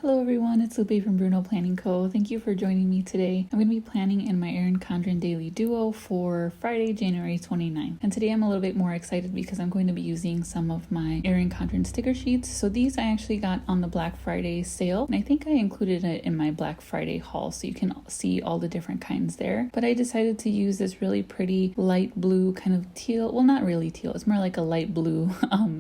Hello everyone, it's Lupe from BrunoPlanningCO. Thank you for joining me today. I'm going to be planning in my Erin Condren Daily Duo for Friday, January 29th. And today I'm a little bit more excited because I'm going to be using some of my Erin Condren sticker sheets. So these I actually got on the Black Friday sale, and I think I included it in my Black Friday haul so you can see all the different kinds there. But I decided to use this really pretty light blue kind of teal, well not really teal, it's more like a light blue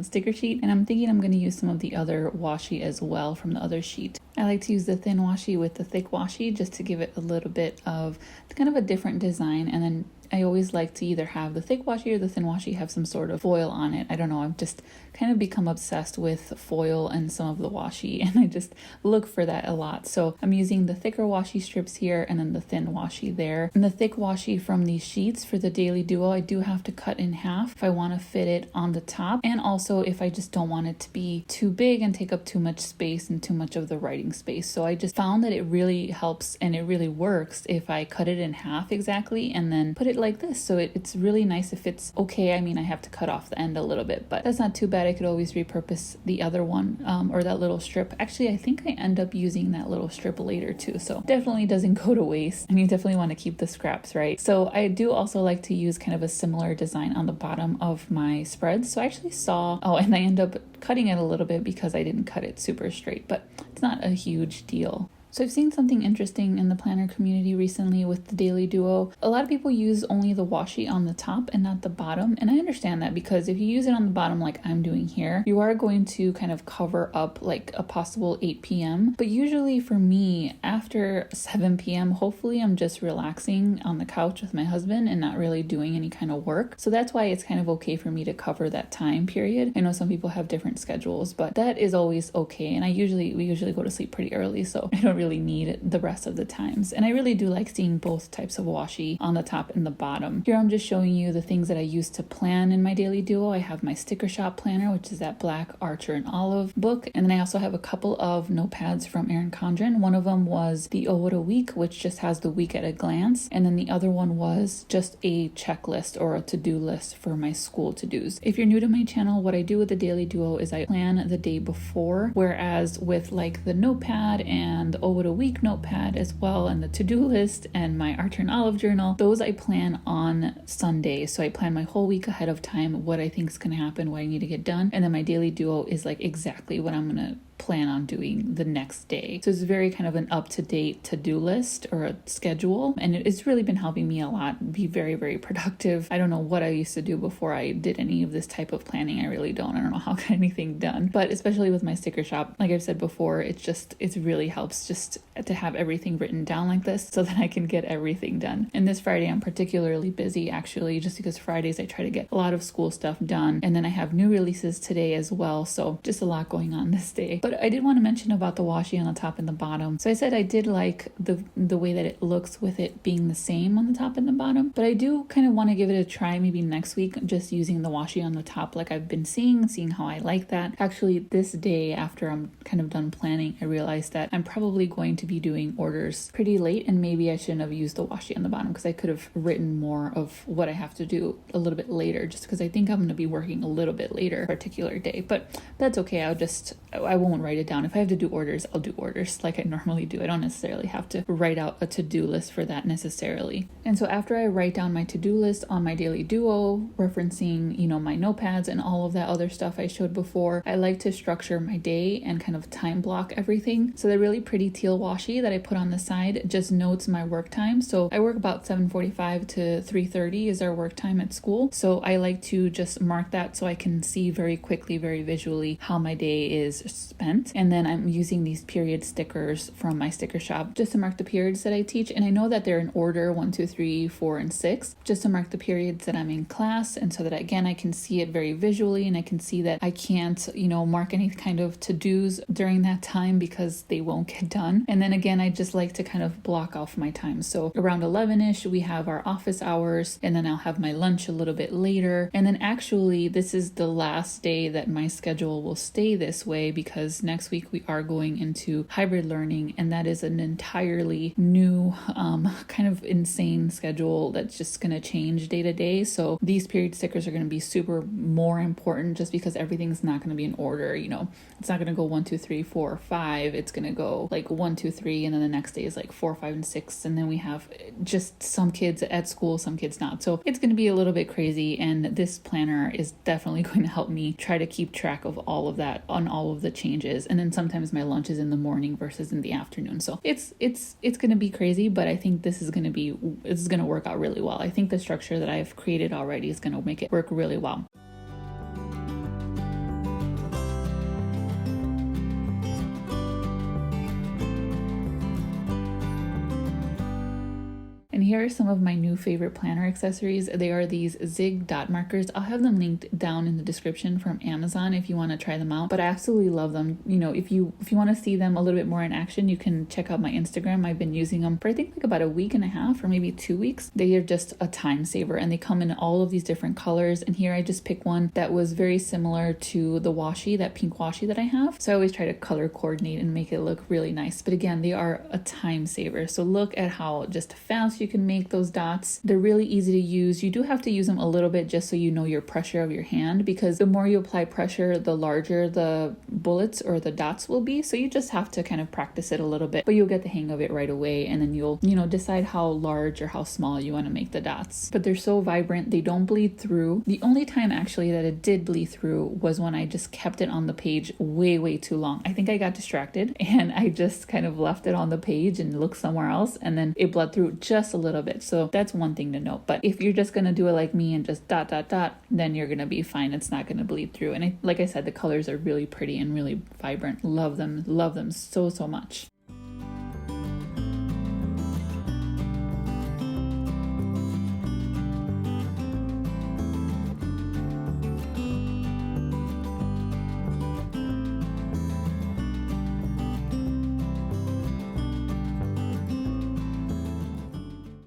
sticker sheet. And I'm thinking I'm going to use some of the other washi as well from the other sheet. I like to use the thin washi with the thick washi just to give it a little bit of kind of a different design, and then I always like to either have the thick washi or the thin washi have some sort of foil on it. I don't know, I've just kind of become obsessed with foil and some of the washi, and I just look for that a lot. So I'm using the thicker washi strips here and then the thin washi there. And the thick washi from these sheets for the Daily Duo, I do have to cut in half if I want to fit it on the top, and also if I just don't want it to be too big and take up too much space and too much of the writing space. So I just found that it really helps and it really works if I cut it in half exactly and then put it like this. So it's really nice if it's okay. I mean, I have to cut off the end a little bit, but that's not too bad. I could always repurpose the other one or that little strip. Actually, I think I end up using that little strip later too, so definitely doesn't go to waste, and you definitely want to keep the scraps, right? So I do also like to use kind of a similar design on the bottom of my spreads. So I actually saw, and I end up cutting it a little bit because I didn't cut it super straight, but it's not a huge deal. So I've seen something interesting in the planner community recently with the Daily Duo. A lot of people use only the washi on the top and not the bottom. And I understand that, because if you use it on the bottom like I'm doing here, you are going to kind of cover up like a possible 8 p.m. But usually for me, after 7 p.m., hopefully I'm just relaxing on the couch with my husband and not really doing any kind of work. So that's why it's kind of okay for me to cover that time period. I know some people have different schedules, but that is always okay. And we usually go to sleep pretty early, so I don't really need the rest of the times. And I really do like seeing both types of washi on the top and the bottom. Here I'm just showing you the things that I use to plan in my Daily Duo. I have my sticker shop planner, which is that black Archer and Olive book, and then I also have a couple of notepads from Erin Condren. One of them was the Oh What a Week, which just has the week at a glance, and then the other one was just a checklist or a to-do list for my school to-dos. If you're new to my channel, what I do with the Daily Duo is I plan the day before, whereas with like the notepad and Oh What a Week notepad as well, and the to-do list and my Archer and Olive journal, those I plan on Sunday. So I plan my whole week ahead of time, what I think is going to happen, what I need to get done, and then my Daily Duo is like exactly what I'm going to plan on doing the next day. So it's very kind of an up-to-date to-do list or a schedule, and it's really been helping me a lot be very, very productive. I don't know what I used to do before I did any of this type of planning. I really don't. I don't know how I got anything done, but especially with my sticker shop, like I've said before, it really helps just to have everything written down like this so that I can get everything done. And this Friday I'm particularly busy, actually, just because Fridays I try to get a lot of school stuff done, and then I have new releases today as well, so just a lot going on this day. But I did want to mention about the washi on the top and the bottom. So I said I did like the way that it looks with it being the same on the top and the bottom, but I do kind of want to give it a try maybe next week, just using the washi on the top like I've been seeing how I like that. Actually, this day after I'm kind of done planning, I realized that I'm probably going to be doing orders pretty late, and maybe I shouldn't have used the washi on the bottom, because I could have written more of what I have to do a little bit later, just because I think I'm going to be working a little bit later a particular day. But that's okay. I won't write it down. If I have to do orders, I'll do orders like I normally do. I don't necessarily have to write out a to-do list for that necessarily. And so after I write down my to-do list on my Daily Duo, referencing, my notepads and all of that other stuff I showed before, I like to structure my day and kind of time block everything. So the really pretty teal washi that I put on the side just notes my work time. So I work about 7:45 to 3:30 is our work time at school. So I like to just mark that so I can see very quickly, very visually how my day is spent. And then I'm using these period stickers from my sticker shop just to mark the periods that I teach. And I know that they're in order 1, 2, 3, 4, and 6, just to mark the periods that I'm in class. And so that again, I can see it very visually, and I can see that I can't, mark any kind of to-dos during that time because they won't get done. And then again, I just like to kind of block off my time. So around 11ish, we have our office hours, and then I'll have my lunch a little bit later. And then actually, this is the last day that my schedule will stay this way, because this next week we are going into hybrid learning, and that is an entirely new kind of insane schedule that's just going to change day to day. So these period stickers are going to be super more important just because everything's not going to be in order. It's not going to go 1, 2, 3, 4, 5. It's going to go like 1, 2, 3, and then the next day is like 4, 5, and 6. And then we have just some kids at school, some kids not. So it's going to be a little bit crazy. And this planner is definitely going to help me try to keep track of all of that on all of the changes. And then sometimes my lunch is in the morning versus in the afternoon. So it's going to be crazy, but I think this is going to work out really well. I think the structure that I've created already is going to make it work really well. And here are some of my new favorite planner accessories. They are these Zig Dot Markers. I'll have them linked down in the description from Amazon if you want to try them out. But I absolutely love them. If you want to see them a little bit more in action, you can check out my Instagram. I've been using them for I think like about a week and a half or maybe 2 weeks. They are just a time saver, and they come in all of these different colors. And here I just picked one that was very similar to the washi, that pink washi that I have. So I always try to color coordinate and make it look really nice. But again, they are a time saver. So look at how just fast you can make those dots. They're really easy to use. You do have to use them a little bit just so you know your pressure of your hand, because the more you apply pressure, the larger the bullets or the dots will be. So you just have to kind of practice it a little bit, but you'll get the hang of it right away, and then you'll decide how large or how small you want to make the dots. But they're so vibrant, they don't bleed through. The only time actually that it did bleed through was when I just kept it on the page way too long. I think I got distracted and I just kind of left it on the page and looked somewhere else, and then it bled through just a little bit. So that's one thing to note. But if you're just going to do it like me and just dot, then you're going to be fine. It's not going to bleed through. And like I said, the colors are really pretty and really vibrant. Love them so much.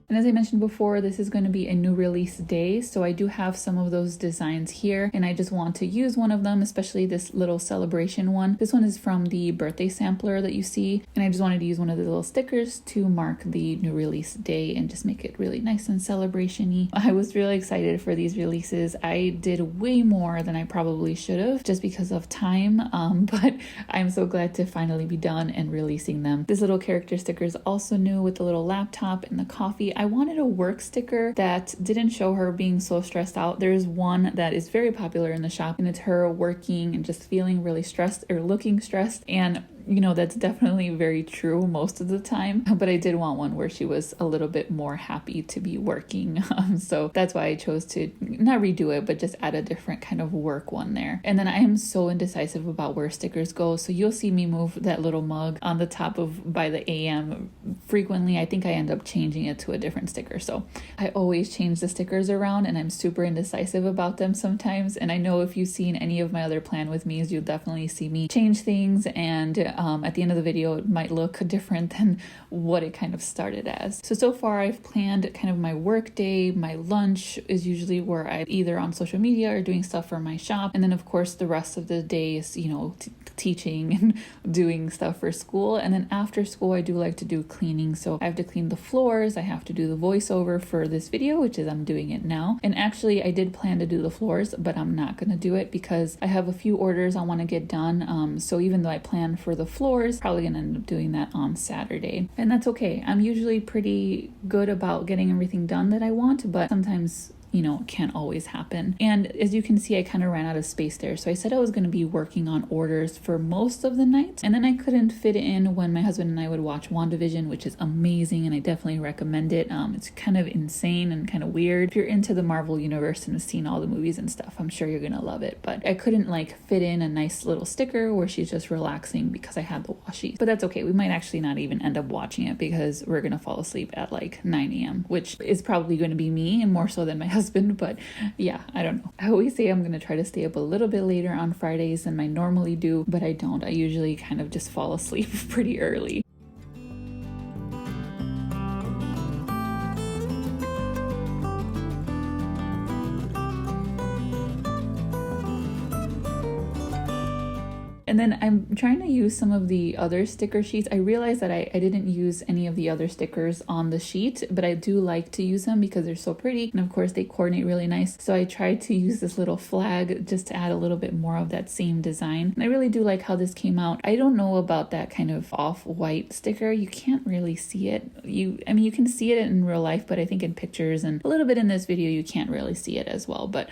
And as I mentioned before, this is going to be a new release day. So I do have some of those designs here, and I just want to use one of them, especially this little celebration one. This one is from the birthday sampler that you see. And I just wanted to use one of the little stickers to mark the new release day and just make it really nice and celebration-y. I was really excited for these releases. I did way more than I probably should have just because of time. But I'm so glad to finally be done and releasing them. This little character sticker is also new with the little laptop and the coffee. I wanted a work sticker that didn't show her being so stressed out. There's one that is very popular in the shop, and it's her working and just feeling really stressed or looking stressed. And that's definitely very true most of the time, but I did want one where she was a little bit more happy to be working. So that's why I chose to not redo it, but just add a different kind of work one there. And then I am so indecisive about where stickers go. So you'll see me move that little mug on the top of by the AM frequently. I think I end up changing it to a different sticker. So I always change the stickers around, and I'm super indecisive about them sometimes. And I know if you've seen any of my other plan with me's, you'll definitely see me change things, and at the end of the video it might look different than what it kind of started as. So far I've planned kind of my work day. My lunch is usually where I'm either on social media or doing stuff for my shop, and then of course the rest of the day is teaching and doing stuff for school. And then after school I do like to do cleaning, so I have to clean the floors. I have to do the voiceover for this video, which is I'm doing it now. And actually I did plan to do the floors, but I'm not going to do it because I have a few orders I want to get done. So even though I plan for the floors, probably gonna end up doing that on Saturday, and that's okay. I'm usually pretty good about getting everything done that I want, but sometimes can't always happen. And as you can see, I kind of ran out of space there. So I said I was going to be working on orders for most of the night, and then I couldn't fit it in when my husband and I would watch WandaVision, which is amazing, and I definitely recommend it. It's kind of insane and kind of weird. If you're into the Marvel universe and have seen all the movies and stuff, I'm sure you're gonna love it. But I couldn't fit in a nice little sticker where she's just relaxing because I had the washi. But that's okay. We might actually not even end up watching it because we're gonna fall asleep at 9 a.m., which is probably going to be me, and more so than my husband. But yeah, I don't know. I always say I'm going to try to stay up a little bit later on Fridays than I normally do, but I don't. I usually kind of just fall asleep pretty early. And then I'm trying to use some of the other sticker sheets. I realized that I didn't use any of the other stickers on the sheet, but I do like to use them because they're so pretty. And of course they coordinate really nice. So I tried to use this little flag just to add a little bit more of that same design. And I really do like how this came out. I don't know about that kind of off-white sticker. You can't really see it. I mean, you can see it in real life, but I think in pictures and a little bit in this video, you can't really see it as well. But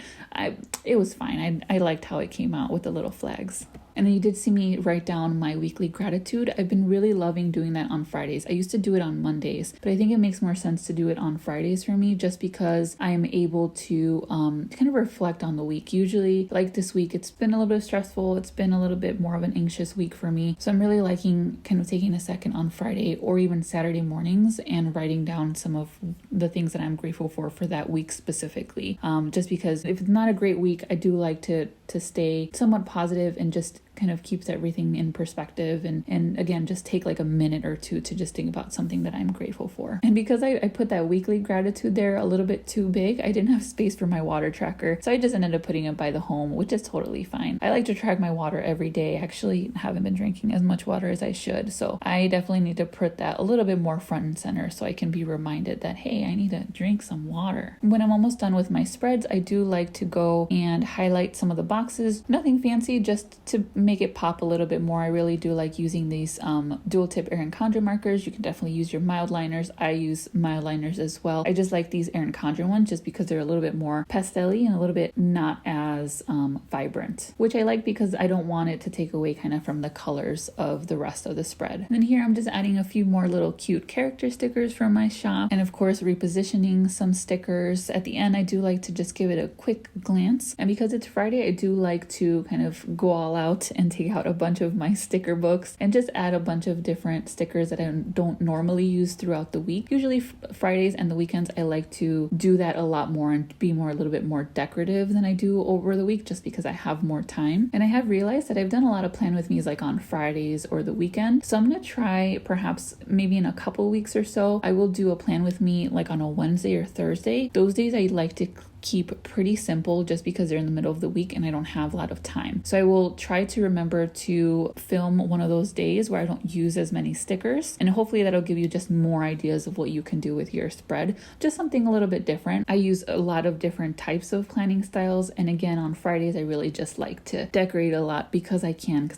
it was fine. I liked how it came out with the little flags. And then you did see me write down my weekly gratitude. I've been really loving doing that on Fridays. I used to do it on Mondays, but I think it makes more sense to do it on Fridays for me just because I am able to kind of reflect on the week. Usually, like this week, it's been a little bit stressful. It's been a little bit more of an anxious week for me. So I'm really liking kind of taking a second on Friday or even Saturday mornings and writing down some of the things that I'm grateful for that week specifically. Just because if it's not a great week, I do like to stay somewhat positive and just kind of keeps everything in perspective and again just take like a minute or two to just think about something that I'm grateful for. And because I put that weekly gratitude there a little bit too big, I didn't have space for my water tracker, so I just ended up putting it by the home, which is totally fine. I like to track my water every day. I actually haven't been drinking as much water as I should, so I definitely need to put that a little bit more front and center so I can be reminded that hey, I need to drink some water. When I'm almost done with my spreads, I do like to go and highlight some of the boxes. Nothing fancy, just to make it pop a little bit more. I really do like using these dual tip Erin Condren markers. You can definitely use your Mildliners. I use Mildliners as well. I just like these Erin Condren ones just because they're a little bit more pastel-y and a little bit not as vibrant, which I like because I don't want it to take away kind of from the colors of the rest of the spread. And then here I'm just adding a few more little cute character stickers from my shop, and of course repositioning some stickers. At the end, I do like to just give it a quick glance, and because it's Friday, I do like to kind of go all out and take out a bunch of my sticker books and just add a bunch of different stickers that I don't normally use throughout the week. Usually Fridays and the weekends, I like to do that a lot more and be a little bit more decorative than I do over the week just because I have more time. And I have realized that I've done a lot of plan with me's like on Fridays or the weekend. So I'm going to try perhaps maybe in a couple weeks or so, I will do a plan with me like on a Wednesday or Thursday. Those days I like to keep pretty simple just because they're in the middle of the week and I don't have a lot of time. So I will try to remember to film one of those days where I don't use as many stickers, and hopefully that'll give you just more ideas of what you can do with your spread. Just something a little bit different. I use a lot of different types of planning styles, and again on Fridays I really just like to decorate a lot because I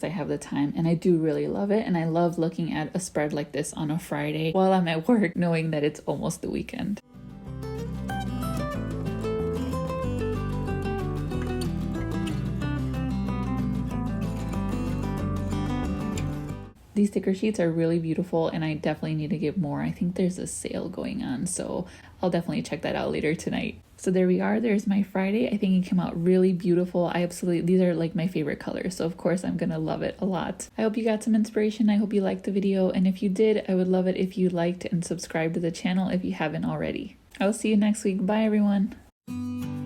have the time, and I do really love it. And I love looking at a spread like this on a Friday while I'm at work knowing that it's almost the weekend. These sticker sheets are really beautiful and I definitely need to get more. I think there's a sale going on, so I'll definitely check that out later tonight. So there we are. There's my Friday. I think it came out really beautiful. These are like my favorite colors, so of course I'm gonna love it a lot. I hope you got some inspiration. I hope you liked the video, and if you did, I would love it if you liked and subscribed to the channel if you haven't already. I'll see you next week. Bye everyone.